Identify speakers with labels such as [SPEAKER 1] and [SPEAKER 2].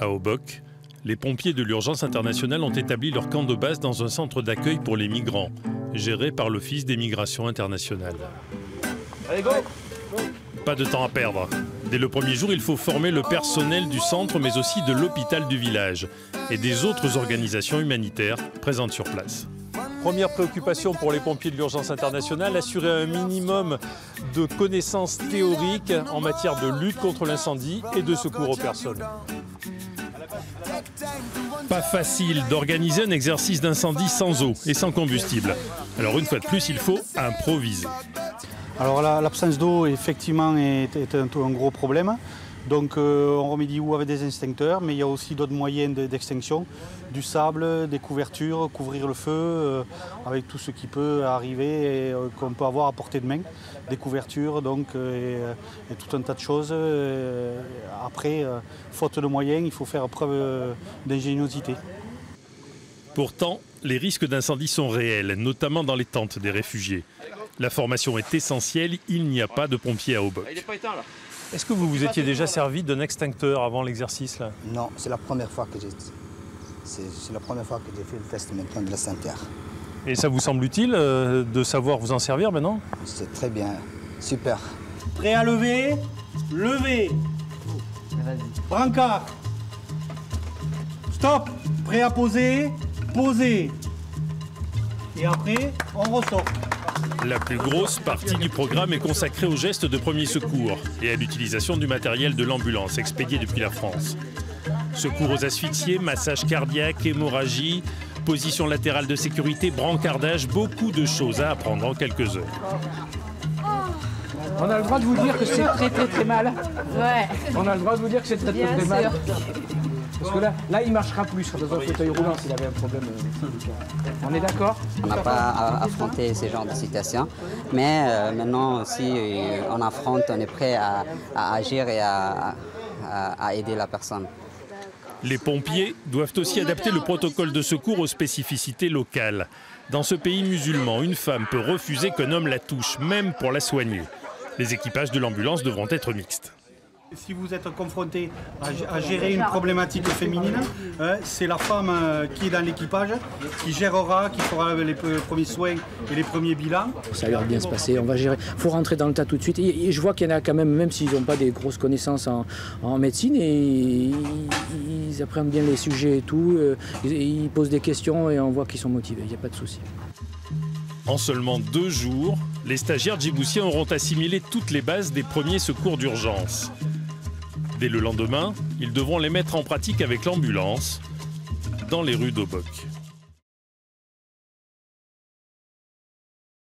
[SPEAKER 1] À Obock, les pompiers de l'urgence internationale ont établi leur camp de base dans un centre d'accueil pour les migrants, géré par l'Office des migrations internationales.
[SPEAKER 2] Allez, go!
[SPEAKER 1] Pas de temps à perdre. Dès le premier jour, il faut former le personnel du centre, mais aussi de l'hôpital du village et des autres organisations humanitaires présentes sur place. Première préoccupation pour les pompiers de l'urgence internationale, assurer un minimum de connaissances théoriques en matière de lutte contre l'incendie et de secours aux personnes. Pas facile d'organiser un exercice d'incendie sans eau et sans combustible. Alors une fois de plus, il faut improviser.
[SPEAKER 3] Alors l'absence d'eau effectivement est un gros problème. Donc on remédie ou avec des extincteurs, mais il y a aussi d'autres moyens d'extinction, du sable, des couvertures, couvrir le feu avec tout ce qui peut arriver et qu'on peut avoir à portée de main, des couvertures donc, et tout un tas de choses. Après, faute de moyens, il faut faire preuve d'ingéniosité.
[SPEAKER 1] Pourtant, les risques d'incendie sont réels, notamment dans les tentes des réfugiés. La formation est essentielle, il n'y a pas de pompiers à Obock. Est-ce que vous vous étiez déjà servi d'un extincteur avant l'exercice là?
[SPEAKER 4] Non, c'est la première fois que j'ai fait le test maintenant de l'extincteur.
[SPEAKER 1] Et ça vous semble utile de savoir vous en servir maintenant?
[SPEAKER 4] C'est très bien, super.
[SPEAKER 3] Prêt à lever? Lever. Brancard. Stop. Prêt à poser? Poser. Et après, on ressort.
[SPEAKER 1] La plus grosse partie du programme est consacrée aux gestes de premier secours et à l'utilisation du matériel de l'ambulance expédié depuis la France. Secours aux asphyxiés, massage cardiaque, hémorragie, position latérale de sécurité, brancardage, beaucoup de choses à apprendre en quelques heures.
[SPEAKER 2] On a le droit de vous dire que c'est très mal.
[SPEAKER 5] Ouais.
[SPEAKER 2] On a le droit de vous dire que c'est très mal. Parce que là, il marchera plus dans un fauteuil roulant s'il avait un problème. On est d'accord?
[SPEAKER 6] On n'a pas affronté ce genre de situation, mais maintenant aussi on affronte, on est prêt à agir et à aider la personne.
[SPEAKER 1] Les pompiers doivent aussi adapter le protocole de secours aux spécificités locales. Dans ce pays musulman, une femme peut refuser qu'un homme la touche, même pour la soigner. Les équipages de l'ambulance devront être mixtes.
[SPEAKER 3] Si vous êtes confronté à gérer une problématique féminine, c'est la femme qui est dans l'équipage, qui gérera, qui fera les premiers soins et les premiers bilans.
[SPEAKER 7] Ça a l'air de bien se passer, on va gérer. Il faut rentrer dans le tas tout de suite. Et je vois qu'il y en a quand même, même s'ils n'ont pas des grosses connaissances en médecine, et ils apprennent bien les sujets et tout. Ils posent des questions et on voit qu'ils sont motivés, il n'y a pas de souci.
[SPEAKER 1] En seulement 2 jours, les stagiaires djiboutiens auront assimilé toutes les bases des premiers secours d'urgence. Dès le lendemain, ils devront les mettre en pratique avec l'ambulance dans les rues d'Obock.